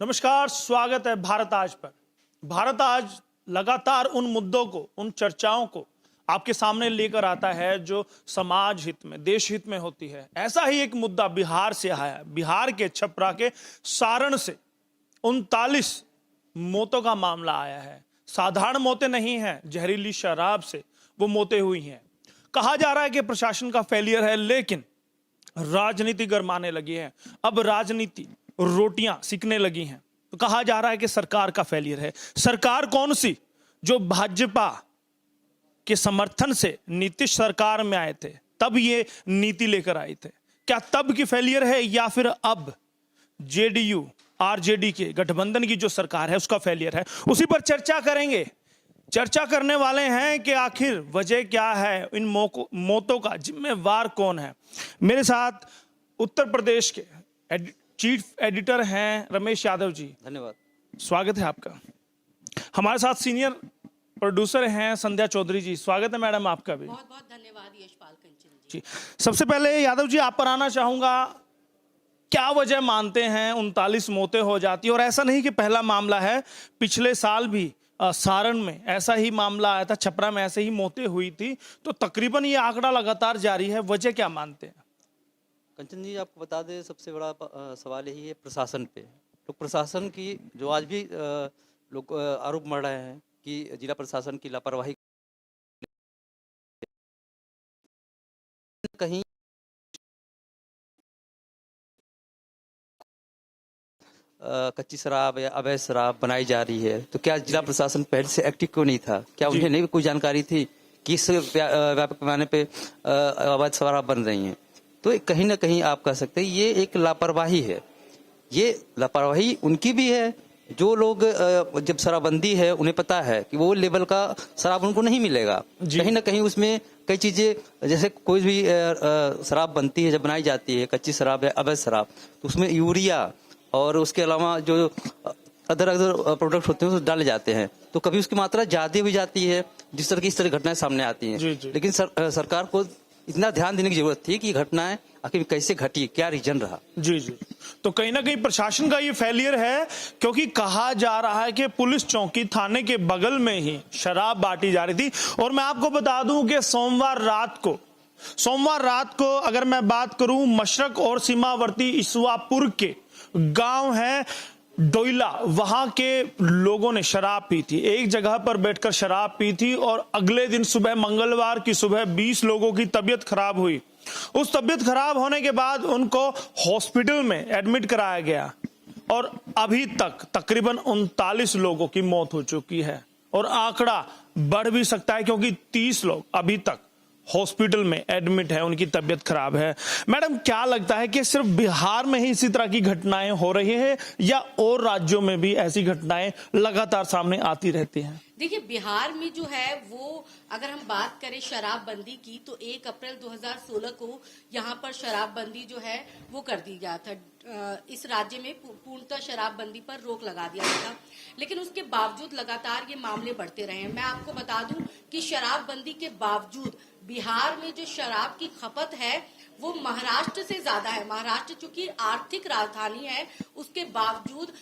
नमस्कार, स्वागत है भारत आज पर। भारत आज लगातार उन मुद्दों को, उन चर्चाओं को आपके सामने लेकर आता है जो समाज हित में, देश हित में होती है। ऐसा ही एक मुद्दा बिहार से आया है। बिहार के छपरा के सारण से 39 मौतों का मामला आया है। साधारण मौतें नहीं हैं, जहरीली शराब से वो मौतें हुई हैं। कहा जा रहा है कि प्रशासन का फेलियर है, लेकिन राजनीति गरमाने लगी है। अब राजनीति रोटियां सिकने लगी हैं। तो कहा जा रहा है कि सरकार का फेलियर है। सरकार कौन सी? जो भाजपा के समर्थन से नीतीश सरकार में आए थे, तब ये नीति लेकर आए थे। क्या तब की फेलियर है या फिर अब जेडीयू आरजेडी के गठबंधन की जो सरकार है उसका फेलियर है? उसी पर चर्चा करेंगे। चर्चा करने वाले हैं कि आखिर वजह क्या है, इन मौतों का जिम्मेवार कौन है। मेरे साथ उत्तर प्रदेश के चीफ एडिटर हैं रमेश यादव जी। धन्यवाद, स्वागत है आपका। हमारे साथ सीनियर प्रोड्यूसर हैं संध्या चौधरी जी। स्वागत है मैडम आपका भी। बहुत बहुत धन्यवाद यशपाल कंचन जी। सबसे पहले यादव जी आप पर आना चाहूंगा। क्या वजह मानते हैं 39 मौतें हो जाती है? और ऐसा नहीं कि पहला मामला है, पिछले साल भी सारण में ऐसा ही मामला आया था, छपरा में ऐसे ही मौतें हुई थी। तो तकरीबन ये आंकड़ा लगातार जारी है। वजह क्या मानते हैं? कंचन जी आपको बता दें, सबसे बड़ा सवाल यही है प्रशासन पे। तो प्रशासन की जो आज भी लोग आरोप मढ़ रहे हैं कि जिला प्रशासन की लापरवाही कहीं कच्ची शराब या अवैध शराब बनाई जा रही है। तो क्या जिला प्रशासन पहले से एक्टिव क्यों नहीं था? क्या उन्हें नहीं कोई जानकारी थी कि इस व्यापक पैमाने पे अवैध शराब बन रही हैं? तो कहीं ना कहीं आप कह सकते हैं ये एक लापरवाही है। ये लापरवाही उनकी भी है जो लोग जब शराबबंदी है उन्हें पता है कि वो लेवल का शराब उनको नहीं मिलेगा। कहीं ना कहीं उसमें कई चीजें, जैसे कोई भी शराब बनती है, जब बनाई जाती है कच्ची शराब या अवैध शराब, तो उसमें यूरिया और उसके अलावा जो अदर प्रोडक्ट होते हैं वो डाले जाते हैं। तो कभी उसकी मात्रा ज्यादा भी जाती है, जिस तरह की इस तरह घटनाएं सामने आती हैं। लेकिन सरकार को इतना ध्यान देने की जरूरत थी कि घटनाएं आखिर कैसे घटी, क्या रीजन रहा। जी। तो कहीं ना कहीं प्रशासन का ये फेलियर है, क्योंकि कहा जा रहा है कि पुलिस चौकी थाने के बगल में ही शराब बांटी जा रही थी। और मैं आपको बता दूं कि सोमवार रात को अगर मैं बात करूं, मशरक और सीमावर्ती इसवापुर के गांव है डोइला, वहां के लोगों ने शराब पी थी, एक जगह पर बैठकर शराब पी थी। और अगले दिन सुबह, मंगलवार की सुबह 20 लोगों की तबीयत खराब हुई। उस तबीयत खराब होने के बाद उनको हॉस्पिटल में एडमिट कराया गया और अभी तक तकरीबन 39 लोगों की मौत हो चुकी है। और आंकड़ा बढ़ भी सकता है, क्योंकि 30 लोग अभी तक हॉस्पिटल में एडमिट है, उनकी तबीयत खराब है। मैडम, क्या लगता है कि सिर्फ बिहार में ही इसी तरह की घटनाएं हो रही है या और राज्यों में भी ऐसी घटनाएं लगातार सामने आती रहती हैं? देखिए, बिहार में जो है वो, अगर हम बात करें शराबबंदी की, तो 1 अप्रैल 2016 को यहाँ पर शराबबंदी जो है वो कर दी गया था। इस राज्य में पूर्णतः शराबबंदी पर रोक लगा दिया गया था। लेकिन उसके बावजूद लगातार ये मामले बढ़ते रहे हैं। मैं आपको बता दूं कि शराबबंदी के बावजूद बिहार में जो शराब की खपत है वो महाराष्ट्र से ज्यादा है। महाराष्ट्र चूंकि आर्थिक राजधानी है, उसके बावजूद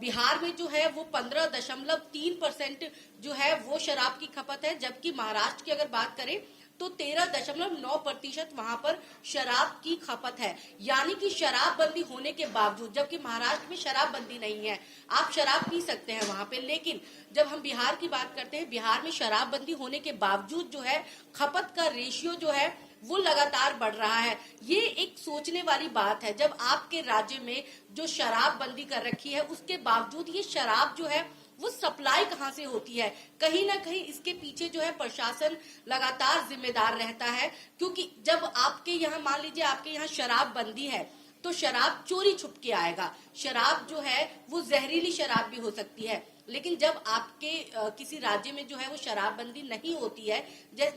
बिहार में जो है वो 15.3% जो है वो शराब की खपत है। जबकि महाराष्ट्र की अगर बात करें तो 13.9% वहां पर शराब की खपत है। यानी कि शराबबंदी होने के बावजूद, जबकि महाराष्ट्र में शराबबंदी नहीं है, आप शराब पी सकते हैं वहां पे, लेकिन जब हम बिहार की बात करते हैं, बिहार में शराबबंदी होने के बावजूद जो है खपत का रेशियो जो है वो लगातार बढ़ रहा है। ये एक सोचने वाली बात है। जब आपके राज्य में जो शराबबंदी कर रखी है उसके बावजूद ये शराब जो है वो सप्लाई कहां से होती है? कहीं ना कहीं इसके पीछे जो है प्रशासन लगातार जिम्मेदार रहता है। क्योंकि जब आपके यहाँ, मान लीजिए आपके यहाँ शराबबंदी है, तो शराब चोरी छुप के आएगा। शराब जो है वो जहरीली शराब भी हो सकती है। लेकिन जब आपके किसी राज्य में जो है वो शराबबंदी नहीं होती है,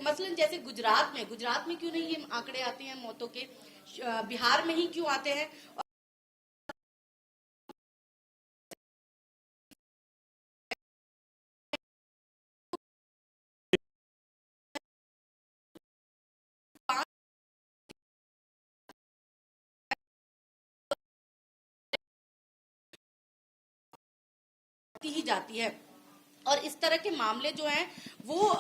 मसलन जैसे गुजरात में क्यों नहीं ये आंकड़े आते हैं मौतों के, बिहार में ही क्यों आते हैं? ही जाती है। और इस तरह के मामले जो हैं वो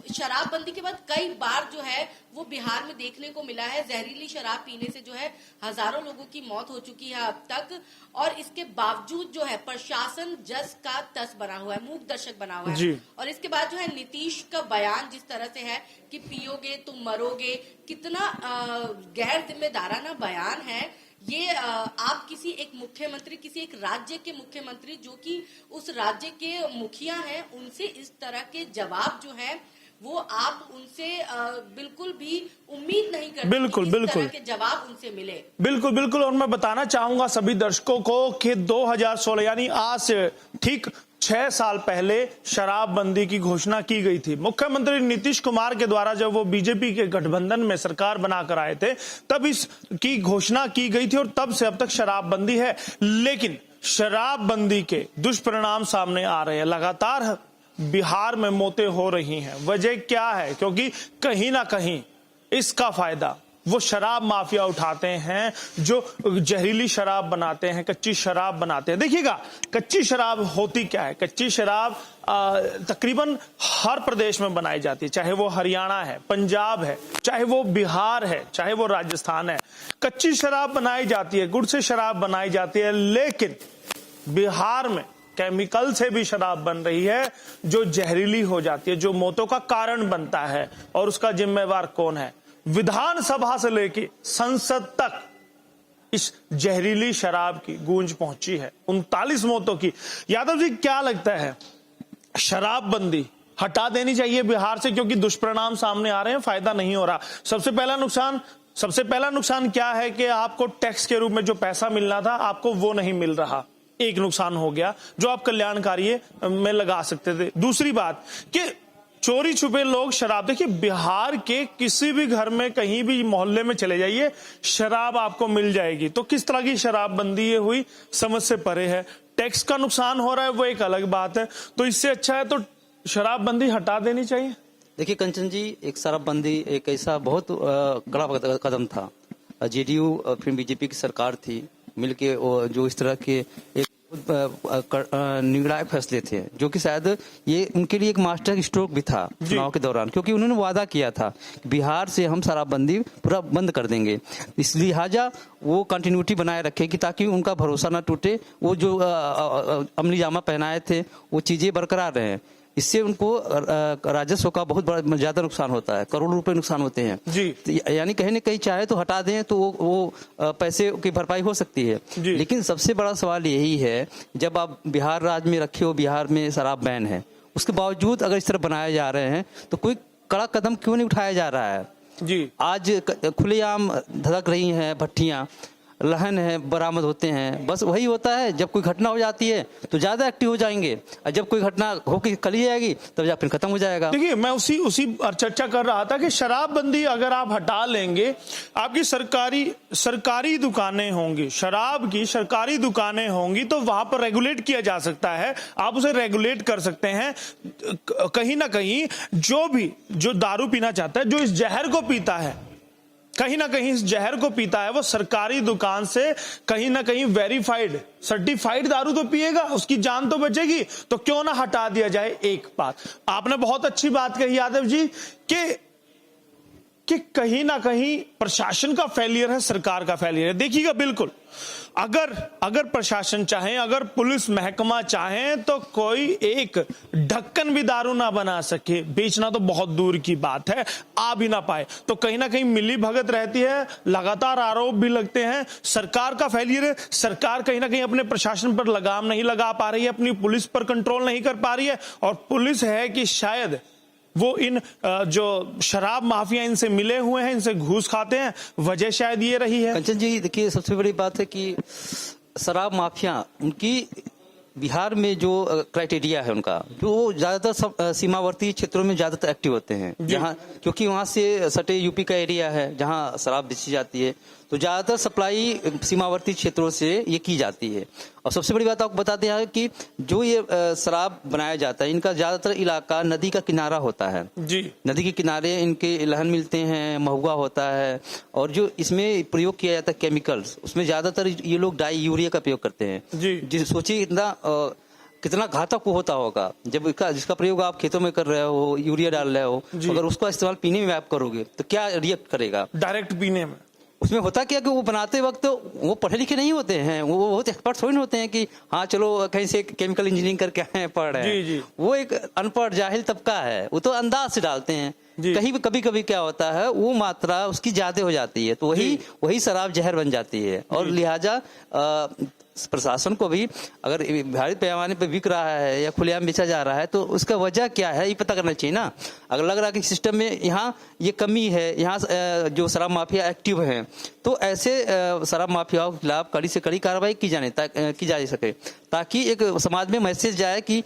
शराबबंदी के बाद कई बार जो है वो बिहार में देखने को मिला है। जहरीली शराब पीने से जो है हजारों लोगों की मौत हो चुकी है अब तक, और इसके बावजूद जो है प्रशासन जस का तस बना हुआ है, मूक दर्शक बना हुआ है। और इसके बाद जो है नीतीश का बयान जिस तरह से है कि पियोगे तुम मरोगे, कितना गैर जिम्मेदाराना बयान है ये। आप किसी एक मुख्यमंत्री, किसी एक राज्य के मुख्यमंत्री जो कि उस राज्य के मुखिया हैं, उनसे इस तरह के जवाब जो है वो आप उनसे बिल्कुल भी उम्मीद नहीं करते। बिल्कुल बिल्कुल के जवाब उनसे मिले। बिल्कुल बिल्कुल। और मैं बताना चाहूंगा सभी दर्शकों को कि 2016 यानी आज से ठीक 6 साल पहले शराबबंदी की घोषणा की गई थी। मुख्यमंत्री नीतीश कुमार के द्वारा जब वो बीजेपी के गठबंधन में सरकार बनाकर आए थे तब इसकी घोषणा की गई थी और तब से अब तक शराबबंदी है। लेकिन शराबबंदी के दुष्परिणाम सामने आ रहे हैं। लगातार बिहार में मौतें हो रही हैं। वजह क्या है? क्योंकि कहीं ना कहीं इसका फायदा वो शराब माफिया उठाते हैं जो जहरीली शराब बनाते हैं, कच्ची शराब बनाते हैं। देखिएगा, कच्ची शराब होती क्या है? कच्ची शराब तकरीबन हर प्रदेश में बनाई जाती है, चाहे वो हरियाणा है, पंजाब है, चाहे वो बिहार है, चाहे वो राजस्थान है। कच्ची शराब बनाई जाती है, गुड़ से शराब बनाई जाती है। लेकिन बिहार में केमिकल से भी शराब बन रही है जो जहरीली हो जाती है, जो मौतों का कारण बनता है। और उसका जिम्मेवार कौन है? विधानसभा से लेके संसद तक इस जहरीली शराब की गूंज पहुंची है, 39 मौतों की। यादव जी, क्या लगता है, शराबबंदी हटा देनी चाहिए बिहार से क्योंकि दुष्परिणाम सामने आ रहे हैं, फायदा नहीं हो रहा? सबसे पहला नुकसान क्या है कि आपको टैक्स के रूप में जो पैसा मिलना था आपको वो नहीं मिल रहा। एक नुकसान हो गया जो आप कल्याणकारी में लगा सकते थे। दूसरी बात कि चोरी छुपे लोग शराब, देखिए बिहार के किसी भी घर में कहीं भी मोहल्ले में चले जाइए शराब आपको मिल जाएगी। तो किस तरह की शराबबंदी ये हुई, समझ से परे है। टैक्स का नुकसान हो रहा है वो एक अलग बात है। तो इससे अच्छा है तो शराबबंदी हटा देनी चाहिए। देखिए कंचन जी, एक शराबबंदी एक ऐसा बहुत कड़ा कदम था। जेडीयू फिर बीजेपी की सरकार थी मिलके जो इस तरह के एक निर्णायक फैसले थे जो कि शायद ये उनके लिए एक मास्टर स्ट्रोक भी था चुनाव के दौरान, क्योंकि उन्होंने वादा किया था बिहार से हम शराबबंदी पूरा बंद कर देंगे। इस लिहाजा वो कंटिन्यूटी बनाए रखे कि ताकि उनका भरोसा ना टूटे। वो जो अमली जामा पहनाए थे वो चीजें बरकरार रहे। इससे उनको राजस्व का बहुत बड़ा ज्यादा नुकसान होता है, करोड़ों रुपए नुकसान होते हैं जी। यानी कहीं न कहीं चाहे तो हटा दें तो वो पैसे की भरपाई हो सकती है। लेकिन सबसे बड़ा सवाल यही है, जब आप बिहार राज्य में रखे हो, बिहार में शराब बैन है, उसके बावजूद अगर इस तरह बनाए जा रहे हैं तो कोई कड़ा कदम क्यों नहीं उठाया जा रहा है जी? आज खुलेआम धधक रही हैं भट्टियां, लहन है बरामद होते हैं। बस वही होता है, जब कोई घटना हो जाती है तो ज्यादा एक्टिव हो जाएंगे, और जब कोई घटना होकर कली जाएगी तब जा फिर खत्म हो जाएगा। देखिए, मैं उसी चर्चा कर रहा था कि शराबबंदी अगर आप हटा लेंगे, आपकी सरकारी दुकानें होंगी, शराब की सरकारी दुकानें होंगी तो वहां पर रेगुलेट किया जा सकता है। आप उसे रेगुलेट कर सकते हैं। कहीं ना कहीं जो दारू पीना चाहता है, जो इस जहर को पीता है, कहीं ना कहीं इस जहर को पीता है, वो सरकारी दुकान से कहीं ना कहीं वेरीफाइड सर्टिफाइड दारू तो पिएगा, उसकी जान तो बचेगी। तो क्यों ना हटा दिया जाए। एक बात आपने बहुत अच्छी बात कही यादव जी कि कहीं ना कहीं प्रशासन का फेलियर है, सरकार का फेलियर है। देखिएगा, बिल्कुल अगर प्रशासन चाहे, अगर पुलिस महकमा चाहे तो कोई एक ढक्कन भी दारू ना बना सके, बेचना तो बहुत दूर की बात है, आ भी ना पाए। तो कहीं ना कहीं मिली भगत रहती है, लगातार आरोप भी लगते हैं। सरकार का फेलियर है, सरकार कहीं ना कहीं अपने प्रशासन पर लगाम नहीं लगा पा रही है, अपनी पुलिस पर कंट्रोल नहीं कर पा रही है। और पुलिस है कि शायद वो इन जो शराब माफिया इनसे मिले हुए हैं, इनसे घूस खाते हैं, वजह शायद ये रही है। कंचन जी, देखिए सबसे बड़ी बात है कि शराब माफिया उनकी बिहार में जो क्राइटेरिया है उनका, जो ज्यादातर सीमावर्ती क्षेत्रों में ज्यादातर एक्टिव होते हैं, जहाँ क्योंकि वहां से सटे यूपी का एरिया है जहां शराब बेची जाती है, तो ज्यादातर सप्लाई सीमावर्ती क्षेत्रों से ये की जाती है। और सबसे बड़ी बात आपको बताते हैं कि जो ये शराब बनाया जाता है, इनका ज्यादातर इलाका नदी का किनारा होता है जी। नदी के किनारे इनके लहन मिलते हैं, महुआ होता है, और जो इसमें प्रयोग किया जाता है केमिकल्स, उसमें ज्यादातर ये लोग डाई यूरिया का प्रयोग करते हैं जी। सोचिए इतना कितना घातक वो होता होगा। जब जिसका प्रयोग आप खेतों में कर रहे हो, यूरिया डाल रहे हो, अगर उसका इस्तेमाल पीने में आप करोगे तो क्या रिएक्ट करेगा? डायरेक्ट पीने में उसमें होता क्या कि वो बनाते वक्त वो पढ़े लिखे नहीं होते हैं, वो बहुत एक्सपर्ट थोड़ी होते हैं कि हाँ चलो कहीं से केमिकल इंजीनियरिंग करके आए पढ़ रहे हैं। जी। वो एक अनपढ़ जाहिल तबका है, वो तो अंदाज से डालते हैं। कहीं कभी कभी क्या होता है वो मात्रा उसकी ज्यादा हो जाती है, तो वही शराब जहर बन जाती है। और लिहाजा प्रशासन को भी अगर भारी पैमाने पर बिक रहा है या खुलेआम बेचा जा रहा है तो उसका वजह क्या है ये पता करना चाहिए ना। अगर लग रहा है कि सिस्टम में यहाँ ये कमी है, यहाँ जो शराब माफिया एक्टिव हैं, तो ऐसे शराब माफियाओं के खिलाफ कड़ी से कड़ी कार्रवाई की जा सके, ताकि एक समाज में मैसेज जाए कि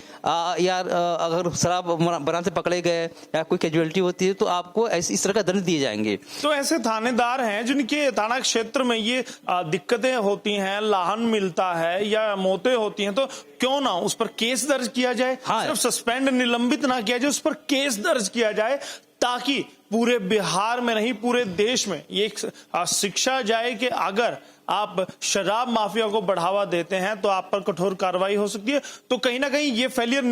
यार अगर शराब बनाते पकड़े गए या कोई कैजुअलिटी होती है तो आपको इस तरह का दंड दिए जाएंगे। तो ऐसे थानेदार हैं जिनके थाना क्षेत्र में ये दिक्कतें होती हैं, लाहन मिलता है या मौतें होती हैं, तो क्यों ना उस पर केस दर्ज किया जाए। हाँ। सिर्फ सस्पेंड निलंबित ना किया जाए, उस पर केस दर्ज किया जाए, ताकि पूरे बिहार में नहीं पूरे देश में ये शिक्षा जाए कि अगर आप शराब माफिया को बढ़ावा देते हैं तो आप पर कठोर कार्रवाई हो सकती है। तो कहीं ना कहीं ये फेलियर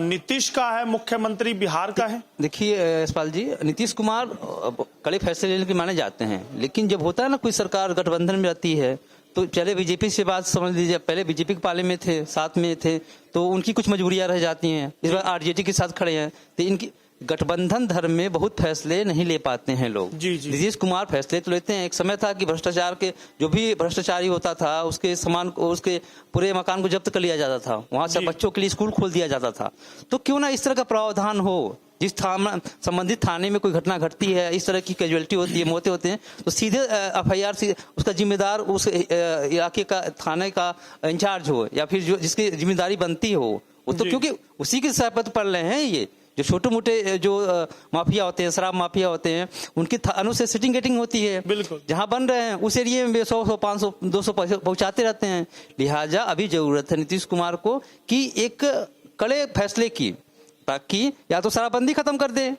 नीतीश का है, मुख्यमंत्री बिहार का है। देखिए यशपाल जी, नीतीश कुमार कड़े फैसले लेने के माने जाते हैं, लेकिन जब होता है ना कोई सरकार गठबंधन में रहती है तो चले बीजेपी से बात समझ लीजिए, पहले बीजेपी के पाले में थे, साथ में थे, तो उनकी कुछ मजबूरियां रह जाती हैं। इस बार आरजेडी के साथ खड़े हैं तो इनकी गठबंधन धर्म में बहुत फैसले नहीं ले पाते हैं लोग। नीतीश कुमार फैसले तो लेते हैं। एक समय था कि भ्रष्टाचार के जो भी भ्रष्टाचारी होता था उसके सामान को, उसके पूरे मकान को जब्त कर लिया जाता था, वहां से बच्चों के लिए स्कूल खोल दिया जाता था। तो क्यों ना इस तरह का प्रावधान हो, जिस संबंधित थाने में कोई घटना घटती है, इस तरह की कैजुअलिटी होती है, मौतें होते हैं, तो सीधे एफआईआर से उसका जिम्मेदार उस इलाके का थाने का इंचार्ज हो या फिर जो जिसकी जिम्मेदारी बनती हो वो, तो क्योंकि उसी के सर पर पड़ रहे हैं ये जो छोटे मोटे जो माफिया होते हैं, शराब माफिया होते हैं, उनकी थानों से सिटिंग गेटिंग होती है। बिल्कुल जहां बन रहे हैं उस एरिया में 100, 500, 200 पहुंचाते रहते हैं। लिहाजा अभी जरूरत है नीतीश कुमार को कि एक कड़े फैसले की, ताकि या तो शराबबंदी खत्म कर दे,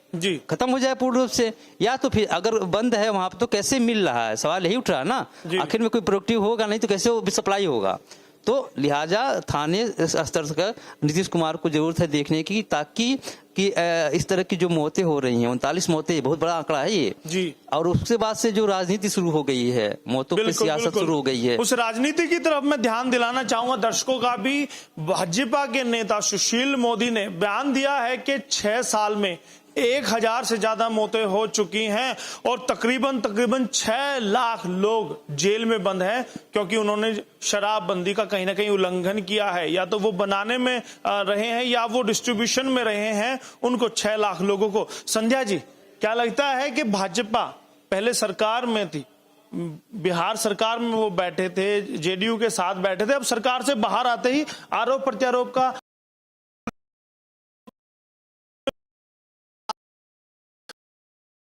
खत्म हो जाए पूर्ण रूप से, या तो फिर अगर बंद है वहां पर तो कैसे मिल रहा है, सवाल यही उठ रहा है ना। आखिर में कोई प्रोडक्टिव होगा नहीं तो कैसे वो सप्लाई होगा। तो लिहाजा थाने स्तर का नीतीश कुमार को जरूरत है देखने की, ताकि कि इस तरह की जो मौतें हो रही हैं, 39 मौतें, बहुत बड़ा आंकड़ा है ये जी। और उसके बाद से जो राजनीति शुरू हो गई है, मौतों की सियासत शुरू हो गई है, उस राजनीति की तरफ मैं ध्यान दिलाना चाहूंगा दर्शकों का भी। भाजपा के नेता सुशील मोदी ने बयान दिया है कि 6 साल में 1000 से ज्यादा मौतें हो चुकी हैं और तकरीबन 6 लाख लोग जेल में बंद हैं, क्योंकि उन्होंने शराबबंदी का कहीं ना कहीं उल्लंघन किया है। या तो वो बनाने में रहे हैं या वो डिस्ट्रीब्यूशन में रहे हैं, उनको 6 लाख लोगों को। संध्या जी, क्या लगता है कि भाजपा पहले सरकार में थी, बिहार सरकार में वो बैठे थे, जेडीयू के साथ बैठे थे, अब सरकार से बाहर आते ही आरोप प्रत्यारोप का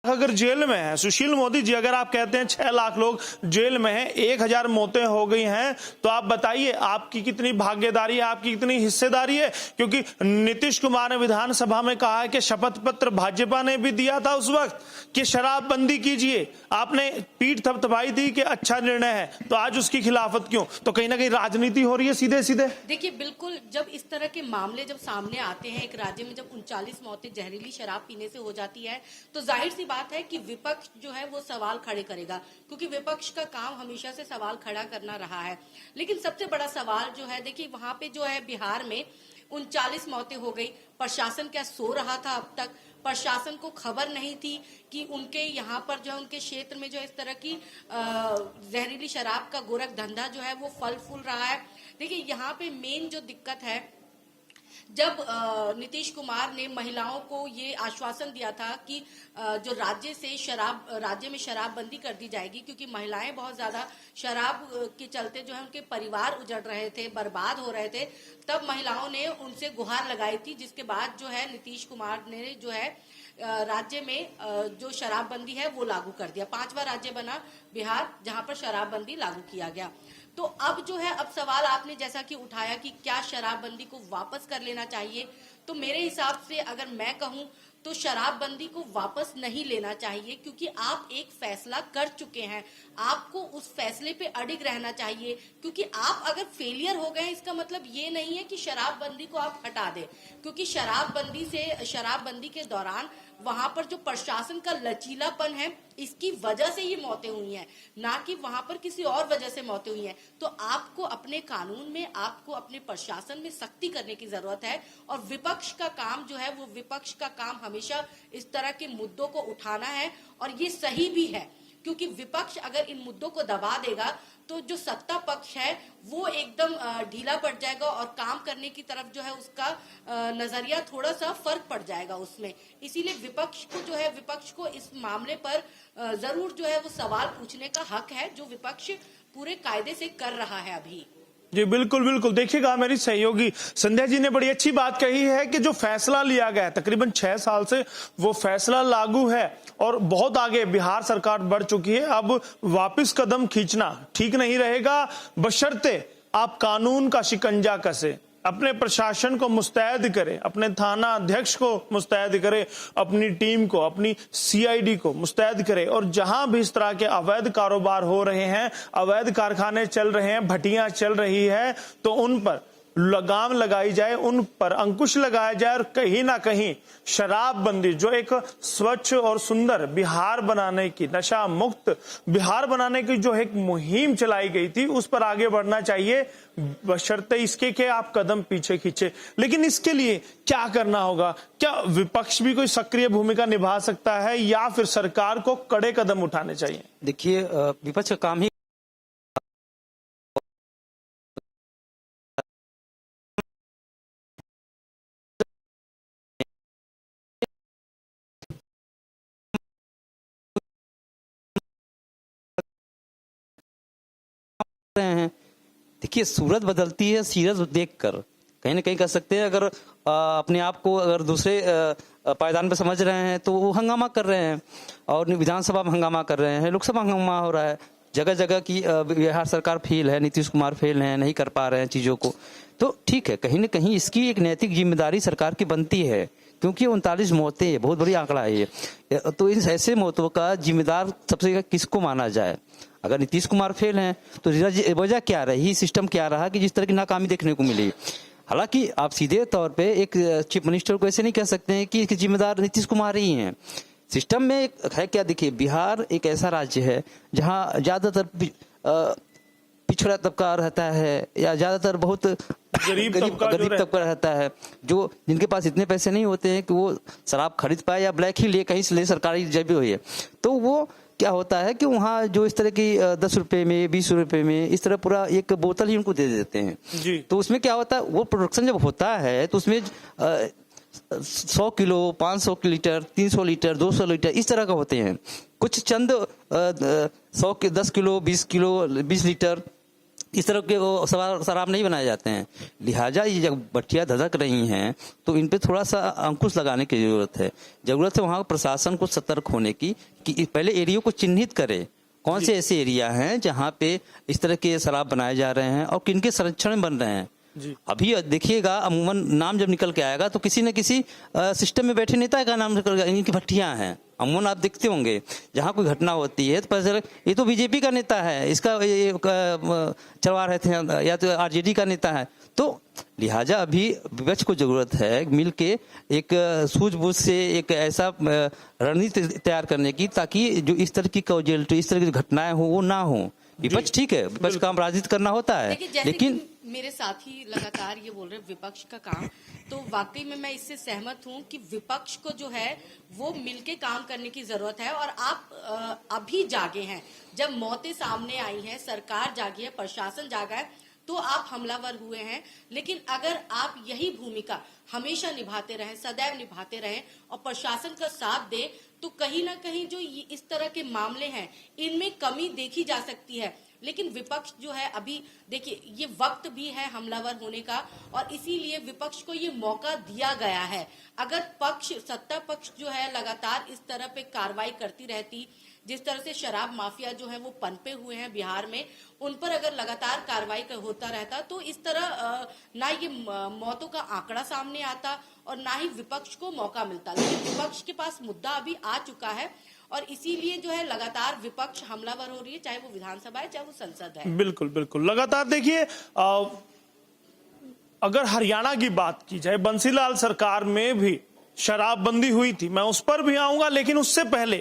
अगर जेल में है, सुशील मोदी जी अगर आप कहते हैं 6 लाख लोग जेल में हैं, 1000 मौतें हो गई हैं, तो आप बताइए आपकी कितनी भागीदारी है, आपकी कितनी हिस्सेदारी है। क्योंकि नीतीश कुमार ने विधानसभा में कहा है कि शपथ पत्र भाजपा ने भी दिया था उस वक्त कि शराबबंदी कीजिए, आपने पीठ थपथपाई थी कि अच्छा निर्णय है, तो आज उसकी खिलाफत क्यों? तो कहीं ना कहीं राजनीति हो रही है सीधे सीधे। देखिए बिल्कुल, जब इस तरह के मामले जब सामने आते हैं, एक राज्य में जब 39 मौतें जहरीली शराब पीने से हो जाती है, तो जाहिर सी बात है कि विपक्ष जो है वो सवाल खड़े करेगा, क्योंकि विपक्ष का काम हमेशा से सवाल खड़ा करना रहा है। लेकिन सबसे बड़ा सवाल जो है, देखिए वहां पे जो है बिहार में 39 मौतें हो गई, प्रशासन क्या सो रहा था? अब तक प्रशासन को खबर नहीं थी कि उनके यहाँ पर जो है उनके क्षेत्र में जो इस तरह की जहरीली शराब का गोरख धंधा जो है वो फल फूल रहा है। देखिए यहाँ पे मेन जो दिक्कत है, जब नीतीश कुमार ने महिलाओं को ये आश्वासन दिया था कि जो राज्य में शराबबंदी कर दी जाएगी, क्योंकि महिलाएं बहुत ज्यादा शराब के चलते जो है उनके परिवार उजड़ रहे थे, बर्बाद हो रहे थे, तब महिलाओं ने उनसे गुहार लगाई थी, जिसके बाद जो है नीतीश कुमार ने जो है राज्य में जो शराबबंदी है वो लागू कर दिया। 5वां राज्य बना बिहार जहां पर शराबबंदी लागू किया गया। तो अब जो है, अब सवाल आपने जैसा कि उठाया कि क्या शराबबंदी को वापस कर लेना चाहिए, तो मेरे हिसाब से अगर मैं कहूं तो शराबबंदी को वापस नहीं लेना चाहिए, क्योंकि आप एक फैसला कर चुके हैं, आपको उस फैसले पे अडिग रहना चाहिए। क्योंकि आप अगर फेलियर हो गए, इसका मतलब ये नहीं है कि शराबबंदी को आप हटा दें, क्योंकि शराबबंदी के दौरान वहां पर जो प्रशासन का लचीलापन है, इसकी वजह से ये मौतें हुई हैं, ना कि वहां पर किसी और वजह से मौतें हुई हैं। तो आपको अपने कानून में, आपको अपने प्रशासन में सख्ती करने की जरूरत है। और विपक्ष का काम जो है, वो विपक्ष का काम हमेशा इस तरह के मुद्दों को उठाना है, और ये सही भी है, क्योंकि विपक्ष अगर इन मुद्दों को दबा देगा तो जो सत्ता पक्ष है वो एकदम ढीला पड़ जाएगा, और काम करने की तरफ जो है उसका नजरिया थोड़ा सा फर्क पड़ जाएगा उसमें। इसीलिए विपक्ष को इस मामले पर जरूर जो है वो सवाल पूछने का हक है, जो विपक्ष पूरे कायदे से कर रहा है अभी। जी बिल्कुल बिल्कुल। देखिएगा, मेरी सहयोगी संध्या जी ने बड़ी अच्छी बात कही है कि जो फैसला लिया गया है, तकरीबन 6 साल से वो फैसला लागू है और बहुत आगे बिहार सरकार बढ़ चुकी है। अब वापस कदम खींचना ठीक नहीं रहेगा, बशर्ते आप कानून का शिकंजा कसे, अपने प्रशासन को मुस्तैद करे, अपने थाना अध्यक्ष को मुस्तैद करे, अपनी टीम को, अपनी सीआईडी को मुस्तैद करे, और जहां भी इस तरह के अवैध कारोबार हो रहे हैं, अवैध कारखाने चल रहे हैं, भट्टियां चल रही है, तो उन पर लगाम लगाई जाए, उन पर अंकुश लगाया जाए, और कहीं ना कहीं शराबबंदी, जो एक स्वच्छ और सुंदर बिहार बनाने की, नशा मुक्त बिहार बनाने की जो एक मुहिम चलाई गई थी, उस पर आगे बढ़ना चाहिए, बशर्ते इसके कि आप कदम पीछे खींचे। लेकिन इसके लिए क्या करना होगा? क्या विपक्ष भी कोई सक्रिय भूमिका निभा सकता है, या फिर सरकार को कड़े कदम उठाने चाहिए? देखिए, विपक्ष का काम ही रहे हैं। देखिए, सूरत बदलती है सीरत देखकर, कहीं ना कहीं कह सकते हैं। अगर अपने आप को अगर दूसरे पायदान पर समझ रहे हैं तो वो हंगामा कर रहे हैं, और विधानसभा में हंगामा कर रहे हैं, लोकसभा में हंगामा हो रहा है, जगह जगह की बिहार सरकार फेल है, नीतीश कुमार फेल है, नहीं कर पा रहे हैं चीजों को। तो ठीक है, कहीं ना कहीं इसकी एक नैतिक जिम्मेदारी सरकार की बनती है, क्योंकि 39 मौतें बहुत बड़ी आंकड़ा है ये। तो इन ऐसे मौतों का जिम्मेदार सबसे किसको माना जाए? अगर नीतीश कुमार फेल हैं तो वजह क्या रही, सिस्टम क्या रहा कि जिस तरह की नाकामी देखने को मिली? हालांकि आप सीधे तौर पे एक चीफ मिनिस्टर को ऐसे नहीं कह सकते हैं कि जिम्मेदार नीतीश कुमार ही हैं। सिस्टम में एक है क्या, देखिए, बिहार एक ऐसा राज्य है जहां ज्यादातर पिछड़ा तबका रहता है, या ज्यादातर बहुत गरीब तबका रहता है, जो जिनके पास इतने पैसे नहीं होते हैं कि वो शराब खरीद पाए, या ब्लैक ही ले, कहीं से ले, सरकारी जब भी हुई है। तो वो क्या होता है कि वहाँ जो इस तरह की 10 रुपए में, 20 रुपए में, इस तरह पूरा एक बोतल ही उनको दे देते हैं जी। तो उसमें क्या होता है, वो प्रोडक्शन जब होता है तो उसमें 100 किलो, 500 लीटर, 300 लीटर, 200 लीटर इस तरह का होते हैं। कुछ चंद 100 के 10 किलो, 20 किलो, 20 लीटर इस तरह के वो शराब नहीं बनाए जाते हैं। लिहाजा ये जब भट्टियां धधक रही हैं तो इन पे थोड़ा सा अंकुश लगाने की जरूरत है वहाँ प्रशासन को सतर्क होने की, कि पहले एरिया को चिन्हित करे, कौन से ऐसे एरिया हैं जहाँ पे इस तरह के शराब बनाए जा रहे हैं और किनके संरक्षण में बन रहे हैं। अभी देखिएगा, अमूमन नाम जब निकल के आएगा तो किसी न किसी सिस्टम में बैठे नेता का नाम निकल, इनकी भट्टियां हैं। अमूमन आप देखते होंगे जहां कोई घटना होती है तो पता चले ये तो बीजेपी का नेता है, इसका ये चलवा रहे थे, या तो आरजेडी का नेता है। तो लिहाजा अभी विपक्ष को जरूरत है मिलके एक सूझबूझ से एक ऐसा रणनीति तैयार करने की, ताकि जो इस तरह की कॉजेलिटी, इस तरह की घटनाएं हो वो ना हो। विपक्ष ठीक है, विपक्ष काम राजनीति करना होता है, लेकिन मेरे साथी लगातार ये बोल रहे विपक्ष का काम, तो वाकई में मैं इससे सहमत हूं कि विपक्ष को जो है वो मिलके काम करने की जरूरत है। और आप अभी जागे हैं, जब मौतें सामने आई हैं, सरकार जागी है, प्रशासन जागा है, तो आप हमलावर हुए हैं। लेकिन अगर आप यही भूमिका हमेशा निभाते रहें, सदैव निभाते रहें और प्रशासन का साथ दे, तो कहीं ना कहीं जो इस तरह के मामले हैं इनमें कमी देखी जा सकती है। लेकिन विपक्ष जो है, अभी देखिए ये वक्त भी है हमलावर होने का, और इसीलिए विपक्ष को ये मौका दिया गया है। अगर सत्ता पक्ष जो है लगातार इस तरह पे कार्रवाई करती रहती, जिस तरह से शराब माफिया जो है वो पनपे हुए हैं बिहार में, उन पर अगर लगातार कार्रवाई होता रहता तो इस तरह ना ये मौतों का आंकड़ा सामने आता और ना ही विपक्ष को मौका मिलता। लेकिन विपक्ष के पास मुद्दा अभी आ चुका है और इसीलिए जो है लगातार विपक्ष हमलावर हो रही है, चाहे वो विधानसभा है चाहे वो संसद है। बिल्कुल बिल्कुल, लगातार देखिए अगर हरियाणा की बात की जाए, बंसीलाल सरकार में भी शराबबंदी हुई थी, मैं उस पर भी आऊंगा, लेकिन उससे पहले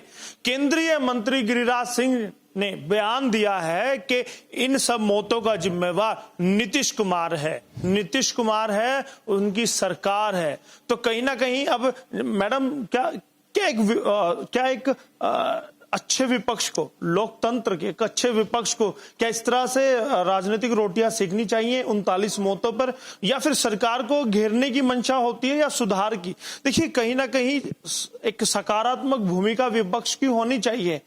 केंद्रीय मंत्री गिरिराज सिंह ने बयान दिया है कि इन सब मौतों का जिम्मेवार नीतीश कुमार है, नीतीश कुमार है, उनकी सरकार है। तो कहीं ना कहीं अब मैडम क्या एक अच्छे विपक्ष को, लोकतंत्र के एक अच्छे विपक्ष को क्या इस तरह से राजनीतिक रोटियां सेकनी चाहिए 39 मौतों पर, या फिर सरकार को घेरने की मंशा होती है या सुधार की? देखिए कहीं ना कहीं एक सकारात्मक भूमिका विपक्ष की होनी चाहिए।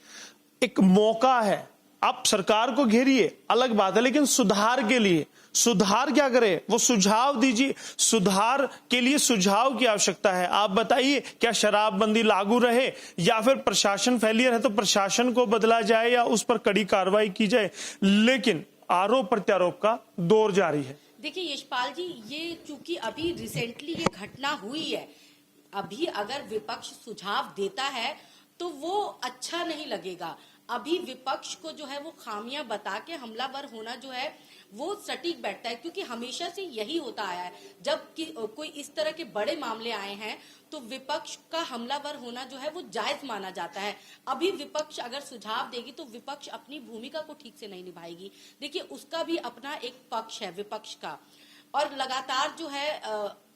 एक मौका है, आप सरकार को घेरिए अलग बात है, लेकिन सुधार के लिए सुधार क्या करे, वो सुझाव दीजिए। सुधार के लिए सुझाव की आवश्यकता है। आप बताइए, क्या शराबबंदी लागू रहे या फिर प्रशासन फेलियर है तो प्रशासन को बदला जाए या उस पर कड़ी कार्रवाई की जाए? लेकिन आरोप प्रत्यारोप का दौर जारी है। देखिए यशपाल जी, ये चूंकि अभी रिसेंटली ये घटना हुई है, अभी अगर विपक्ष सुझाव देता है तो वो अच्छा नहीं लगेगा। अभी विपक्ष को जो है वो खामियां बता के हमलावर होना जो है वो सटीक बैठता है, क्योंकि हमेशा से यही होता आया है। जब कोई इस तरह के बड़े मामले आए हैं तो विपक्ष का हमलावर होना जो है वो जायज माना जाता है। अभी विपक्ष अगर सुझाव देगी तो विपक्ष अपनी भूमिका को ठीक से नहीं निभाएगी। देखिए उसका भी अपना एक पक्ष है विपक्ष का, और लगातार जो है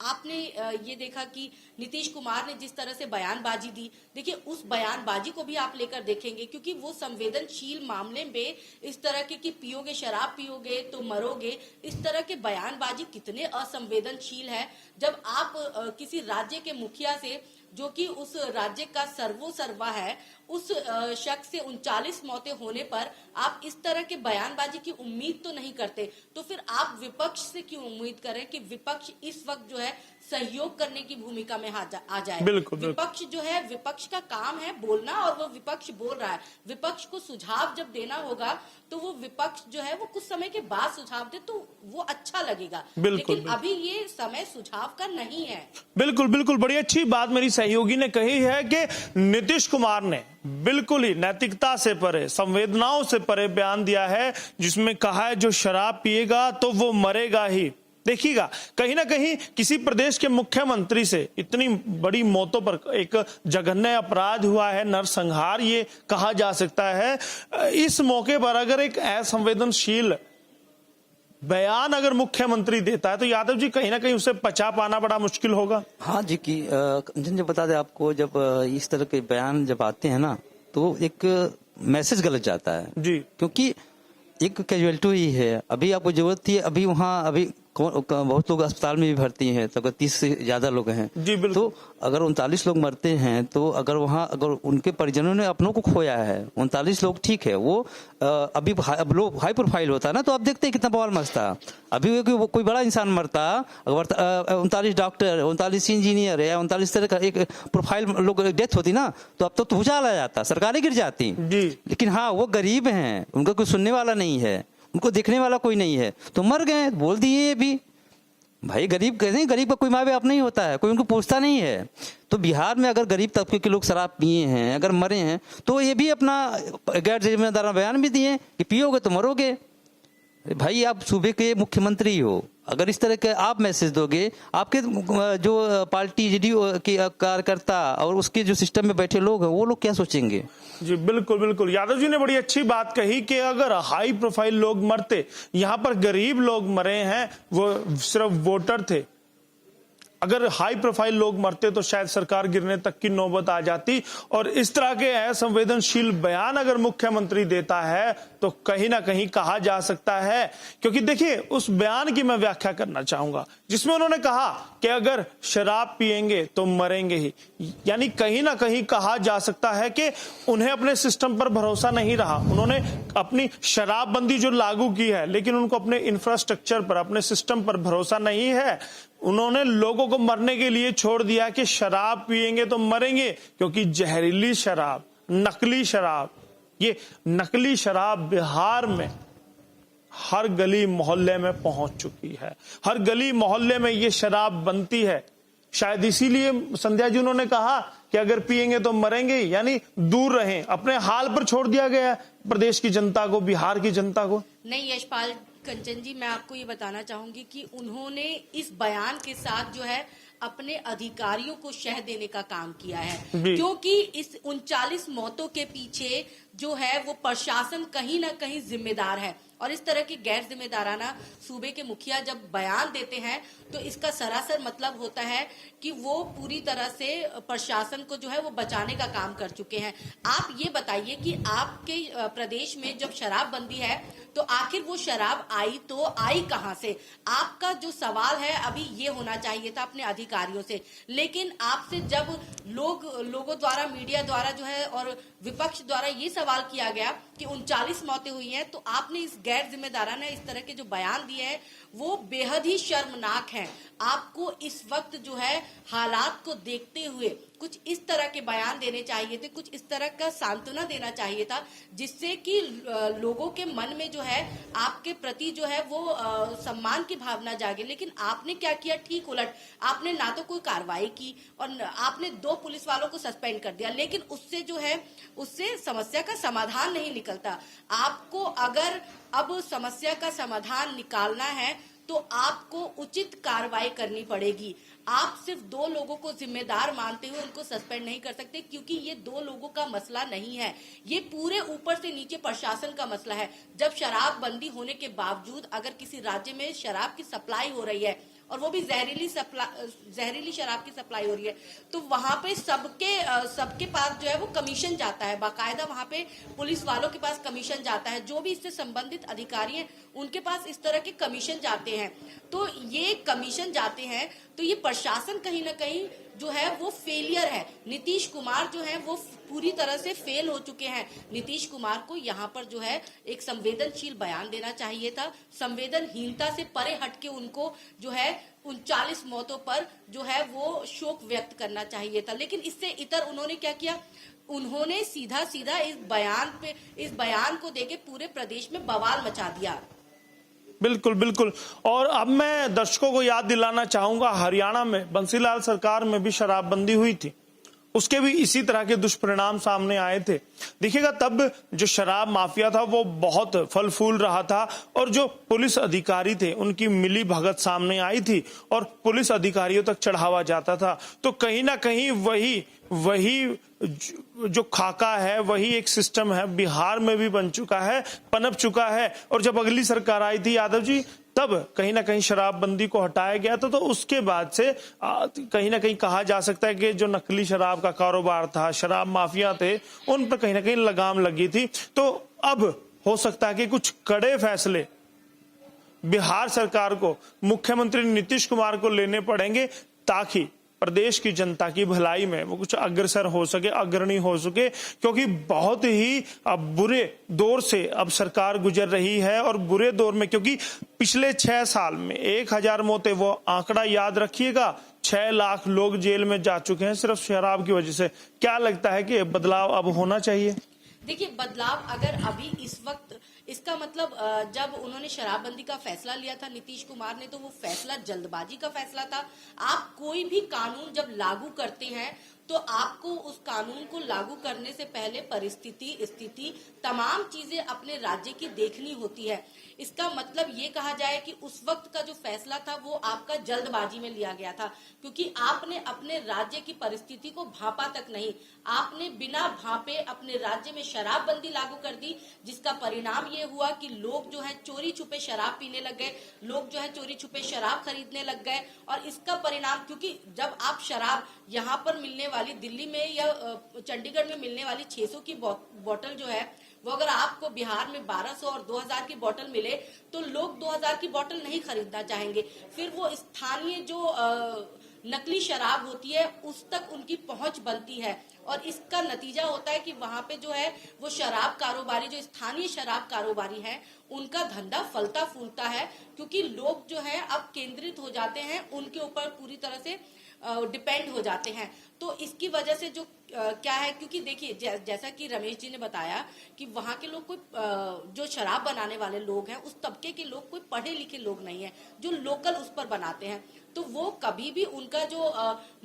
आपने ये देखा कि नीतीश कुमार ने जिस तरह से बयानबाजी दी, देखिए उस बयानबाजी को भी आप लेकर देखेंगे, क्योंकि वो संवेदनशील मामले में इस तरह के कि पियोगे शराब पियोगे तो मरोगे, इस तरह के बयानबाजी कितने असंवेदनशील है। जब आप किसी राज्य के मुखिया से, जो कि उस राज्य का सर्वोसर्वा है, उस शख्स से 39 मौतें होने पर आप इस तरह के बयानबाजी की उम्मीद तो नहीं करते, तो फिर आप विपक्ष से क्यों उम्मीद करें कि विपक्ष इस वक्त जो है सहयोग करने की भूमिका में आ जाए? बिल्कुल, विपक्ष जो है, विपक्ष का काम है बोलना, और वो विपक्ष बोल रहा है। विपक्ष को सुझाव जब देना होगा तो वो विपक्ष जो है वो कुछ समय के बाद सुझाव दे तो वो अच्छा लगेगा। लेकिन अभी ये समय सुझाव का नहीं है। बिल्कुल बिल्कुल, बड़ी अच्छी बात मेरी सहयोगी ने कही है कि नीतीश कुमार ने बिल्कुल ही नैतिकता से परे, संवेदनाओं से परे बयान दिया है, जिसमें कहा है जो शराब पिएगा तो वो मरेगा ही। देखिएगा, कहीं ना कहीं किसी प्रदेश के मुख्यमंत्री से इतनी बड़ी मौतों पर एक जघन्य अपराध हुआ है, नरसंहार ये कहा जा सकता है। इस मौके पर अगर एक असंवेदनशील बयान अगर मुख्यमंत्री देता है तो यादव जी कहीं ना कहीं उसे पचा पाना बड़ा मुश्किल होगा। हाँ जी, की जब बता दें आपको, जब इस तरह के बयान जब आते हैं ना तो एक मैसेज गलत जाता है जी, क्योंकि एक कैजुअलिटी ही है। अभी आपको जरूरत थी, अभी वहाँ अभी बहुत लोग अस्पताल में भी भर्ती हैं, तो अगर 30 से ज्यादा लोग हैं जी, बिल्कुल। तो अगर 39 लोग मरते हैं तो अगर वहाँ अगर उनके परिजनों ने अपनों को खोया है 39 लोग, ठीक है, वो अभी अब लोग हाई प्रोफाइल होता है ना, तो आप देखते हैं कितना बवाल मचता। अभी कोई बड़ा इंसान मरता, अगर 39 डॉक्टर, 39 इंजीनियर या 39 तरह का एक प्रोफाइल लोग डेथ होती ना, तो अब तो भूचाल आ जाता, सरकारें गिर जाती जी। लेकिन हाँ, वो गरीब हैं, उनका कोई सुनने वाला नहीं है, उनको देखने वाला कोई नहीं है, तो मर गए, बोल दिए भी। भाई गरीब कहते, गरीब का कोई माँ बाप नहीं होता है, कोई उनको पूछता नहीं है। तो बिहार में अगर गरीब तबके के लोग शराब पिए हैं, अगर मरे हैं, तो ये भी अपना गैर जिम्मेदार बयान भी दिए कि पियोगे तो मरोगे। भाई आप सूबे के मुख्यमंत्री हो, अगर इस तरह के आप मैसेज दोगे, आपके जो पार्टी जेडीयू के कार्यकर्ता और उसके जो सिस्टम में बैठे लोग हैं, वो लोग क्या सोचेंगे? जी बिल्कुल बिल्कुल, यादव जी ने बड़ी अच्छी बात कही कि अगर हाई प्रोफाइल लोग मरते, यहाँ पर गरीब लोग मरे हैं, वो सिर्फ वोटर थे। अगर हाई प्रोफाइल लोग मरते तो शायद सरकार गिरने तक की नौबत आ जाती। और इस तरह के असंवेदनशील बयान अगर मुख्यमंत्री देता है तो कहीं ना कहीं कहा जा सकता है, क्योंकि देखिए उस बयान की मैं व्याख्या करना चाहूंगा जिसमें उन्होंने कहा कि अगर शराब पिएंगे तो मरेंगे ही, यानी कहीं ना कहीं कहा जा सकता है कि उन्हें अपने सिस्टम पर भरोसा नहीं रहा। उन्होंने अपनी शराबबंदी जो लागू की है, लेकिन उनको अपने इंफ्रास्ट्रक्चर पर, अपने सिस्टम पर भरोसा नहीं है। उन्होंने लोगों को मरने के लिए छोड़ दिया कि शराब पिएंगे तो मरेंगे, क्योंकि जहरीली शराब, नकली शराब, ये नकली शराब बिहार में हर गली मोहल्ले में पहुंच चुकी है। हर गली मोहल्ले में ये शराब बनती है। शायद इसीलिए संध्या जी उन्होंने कहा कि अगर पिएंगे तो मरेंगे, यानी दूर रहें, अपने हाल पर छोड़ दिया गया है प्रदेश की जनता को, बिहार की जनता को। नहीं यशपाल कंचन जी, मैं आपको ये बताना चाहूंगी कि उन्होंने इस बयान के साथ जो है अपने अधिकारियों को शह देने का काम किया है, क्योंकि इस 39 मौतों के पीछे जो है वो प्रशासन कहीं ना कहीं जिम्मेदार है। और इस तरह की गैर जिम्मेदाराना सूबे के मुखिया जब बयान देते हैं तो इसका सरासर मतलब होता है कि वो पूरी तरह से प्रशासन को जो है वो बचाने का काम कर चुके हैं। आप ये बताइए कि आपके प्रदेश में जब शराबबंदी है तो आखिर वो शराब आई तो आई कहां से? आपका जो सवाल है अभी ये होना चाहिए था अपने अधिकारियों से, लेकिन आपसे जब लोगों द्वारा, मीडिया द्वारा जो है और विपक्ष द्वारा ये सवाल किया गया कि 39 मौतें हुई हैं, तो आपने इस गैर जिम्मेदाराना इस तरह के जो बयान दिए हैं वो बेहद ही शर्मनाक हैं। आपको इस वक्त जो है हालात को देखते हुए कुछ इस तरह के बयान देने चाहिए थे, कुछ इस तरह का सांत्वना देना चाहिए था, जिससे कि लोगों के मन में जो है आपके प्रति जो है वो सम्मान की भावना जागे। लेकिन आपने क्या किया? ठीक उलट, आपने ना तो कोई कार्रवाई की और आपने 2 पुलिस वालों को सस्पेंड कर दिया, लेकिन उससे जो है उससे समस्या का समाधान नहीं निकलता। आपको अगर अब समस्या का समाधान निकालना है तो आपको उचित कार्रवाई करनी पड़ेगी। आप सिर्फ 2 लोगों को जिम्मेदार मानते हुए उनको सस्पेंड नहीं कर सकते, क्योंकि ये 2 लोगों का मसला नहीं है, ये पूरे ऊपर से नीचे प्रशासन का मसला है। जब शराबबंदी होने के बावजूद अगर किसी राज्य में शराब की सप्लाई हो रही है और वो भी जहरीली शराब की सप्लाई हो रही है, तो वहां पे सबके पास जो है वो कमीशन जाता है, बाकायदा वहां पे पुलिस वालों के पास कमीशन जाता है, जो भी इससे संबंधित अधिकारी हैं उनके पास इस तरह के कमीशन जाते हैं। तो ये कमीशन जाते हैं तो ये प्रशासन कहीं ना कहीं जो है वो फेलियर है। नीतीश कुमार जो है वो पूरी तरह से फेल हो चुके हैं। नीतीश कुमार को यहाँ पर जो है एक संवेदनशील बयान देना चाहिए था, संवेदनहीनता से परे हटके उनको जो है 39 मौतों पर जो है वो शोक व्यक्त करना चाहिए था। लेकिन इससे इतर उन्होंने क्या किया? उन्होंने सीधा इस बयान को देके पूरे प्रदेश में बवाल मचा दिया। बिल्कुल बिल्कुल। और अब मैं दर्शकों को याद दिलाना चाहूंगा, हरियाणा में बंसीलाल सरकार में भी शराबबंदी हुई थी, उसके भी इसी तरह के दुष्परिणाम सामने आए थे। देखिएगा तब जो शराब माफिया था वो बहुत फल फूल रहा था और जो पुलिस अधिकारी थे उनकी मिली भगत सामने आई थी और पुलिस अधिकारियों तक चढ़ावा जाता था। तो कहीं ना कहीं वही जो खाका है, वही एक सिस्टम है, बिहार में भी बन चुका है, पनप चुका है। और जब अगली सरकार आई थी यादव जी, तब कहीं ना कहीं शराबबंदी को हटाया गया था। तो उसके बाद से कहीं ना कहीं कहा जा सकता है कि जो नकली शराब का कारोबार था, शराब माफिया थे, उन पर कहीं ना कहीं लगाम लगी थी। तो अब हो सकता है कि कुछ कड़े फैसले बिहार सरकार को, मुख्यमंत्री नीतीश कुमार को लेने पड़ेंगे, ताकि प्रदेश की जनता की भलाई में वो कुछ अग्रसर हो सके, अग्रणी हो सके। क्योंकि बहुत ही बुरे दौर से अब सरकार गुजर रही है, और बुरे दौर में, क्योंकि पिछले 6 साल में 1000 मौतें, वो आंकड़ा याद रखिएगा, 6 लाख लोग जेल में जा चुके हैं सिर्फ शराब की वजह से। क्या लगता है कि बदलाव अब होना चाहिए? देखिए, बदलाव अगर अभी इस वक्त, इसका मतलब जब उन्होंने शराबबंदी का फैसला लिया था नीतीश कुमार ने, तो वो फैसला जल्दबाजी का फैसला था। आप कोई भी कानून जब लागू करते हैं तो आपको उस कानून को लागू करने से पहले परिस्थिति, स्थिति, तमाम चीजें अपने राज्य की देखनी होती है। इसका मतलब ये कहा जाए कि उस वक्त का जो फैसला था वो आपका जल्दबाजी में लिया गया था, क्योंकि आपने अपने राज्य की परिस्थिति को भांपा तक नहीं, आपने बिना भांपे अपने राज्य में शराबबंदी लागू कर दी, जिसका परिणाम ये हुआ कि लोग जो है चोरी छुपे शराब पीने लग गए, लोग जो है चोरी छुपे शराब खरीदने लग गए। और इसका परिणाम, क्योंकि जब आप शराब यहाँ पर मिलने वाली, दिल्ली में या चंडीगढ़ में मिलने वाली 600 की बोतल जो है, वो अगर आपको बिहार में 1200 और 2000 की बोतल मिले तो लोग 2000 की बोतल नहीं खरीदना चाहेंगे। फिर वो स्थानीय जो नकली शराब होती है उस तक उनकी पहुंच बनती है, और इसका नतीजा होता है कि वहां पे जो है वो शराब कारोबारी, जो स्थानीय शराब कारोबारी है, उनका धंधा फलता फूलता है, क्योंकि लोग जो है अब केंद्रित हो जाते हैं, उनके ऊपर पूरी तरह से डिपेंड हो जाते हैं। तो इसकी वजह से जो क्या है, क्योंकि देखिए जैसा कि रमेश जी ने बताया कि वहाँ के लोग कोई जो शराब बनाने वाले लोग हैं उस तबके के लोग कोई पढ़े लिखे लोग नहीं है जो लोकल उस पर बनाते हैं, तो वो कभी भी उनका जो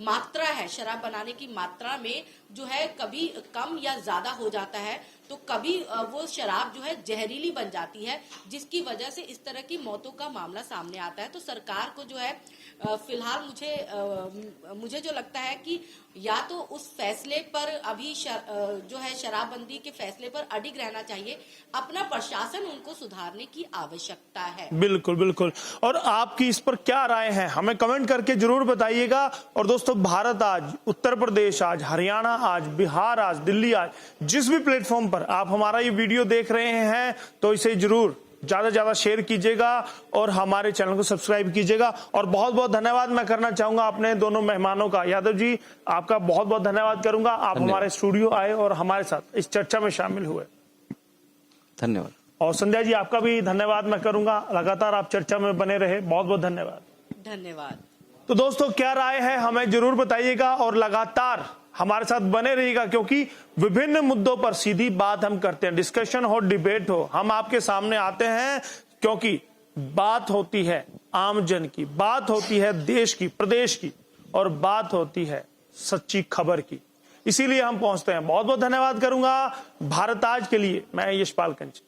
मात्रा है शराब बनाने की मात्रा में जो है कभी कम या ज्यादा हो जाता है, तो कभी वो शराब जो है जहरीली बन जाती है, जिसकी वजह से इस तरह की मौतों का मामला सामने आता है। तो सरकार को जो है फिलहाल मुझे जो लगता है कि या तो उस फैसले पर अभी जो है शराबबंदी के फैसले पर अडिग रहना चाहिए, अपना प्रशासन उनको सुधारने की आवश्यकता है। बिल्कुल बिल्कुल। और आपकी इस पर क्या राय है हमें कमेंट करके जरूर बताइएगा। और दोस्तों, भारत आज, उत्तर प्रदेश आज, हरियाणा आज, बिहार आज, दिल्ली आज, जिस भी प्लेटफॉर्म पर आप हमारा ये वीडियो देख रहे हैं तो इसे जरूर ज्यादा से ज्यादा शेयर कीजिएगा और हमारे चैनल को सब्सक्राइब कीजिएगा। और बहुत बहुत धन्यवाद मैं करना चाहूंगा अपने दोनों मेहमानों का। यादव जी, आपका बहुत बहुत धन्यवाद करूंगा, आप हमारे स्टूडियो आए और हमारे साथ इस चर्चा में शामिल हुए। धन्यवाद। और संध्या जी, आपका भी धन्यवाद मैं करूंगा, लगातार आप चर्चा में बने रहे, बहुत बहुत धन्यवाद। धन्यवाद। तो दोस्तों, क्या राय है हमें जरूर बताइएगा और लगातार हमारे साथ बने रहिएगा, क्योंकि विभिन्न मुद्दों पर सीधी बात हम करते हैं, डिस्कशन हो, डिबेट हो, हम आपके सामने आते हैं, क्योंकि बात होती है आम जन की, बात होती है देश की, प्रदेश की, और बात होती है सच्ची खबर की। इसीलिए हम पहुंचते हैं। बहुत बहुत धन्यवाद करूंगा। भारत आज के लिए मैं यशपाल कंच।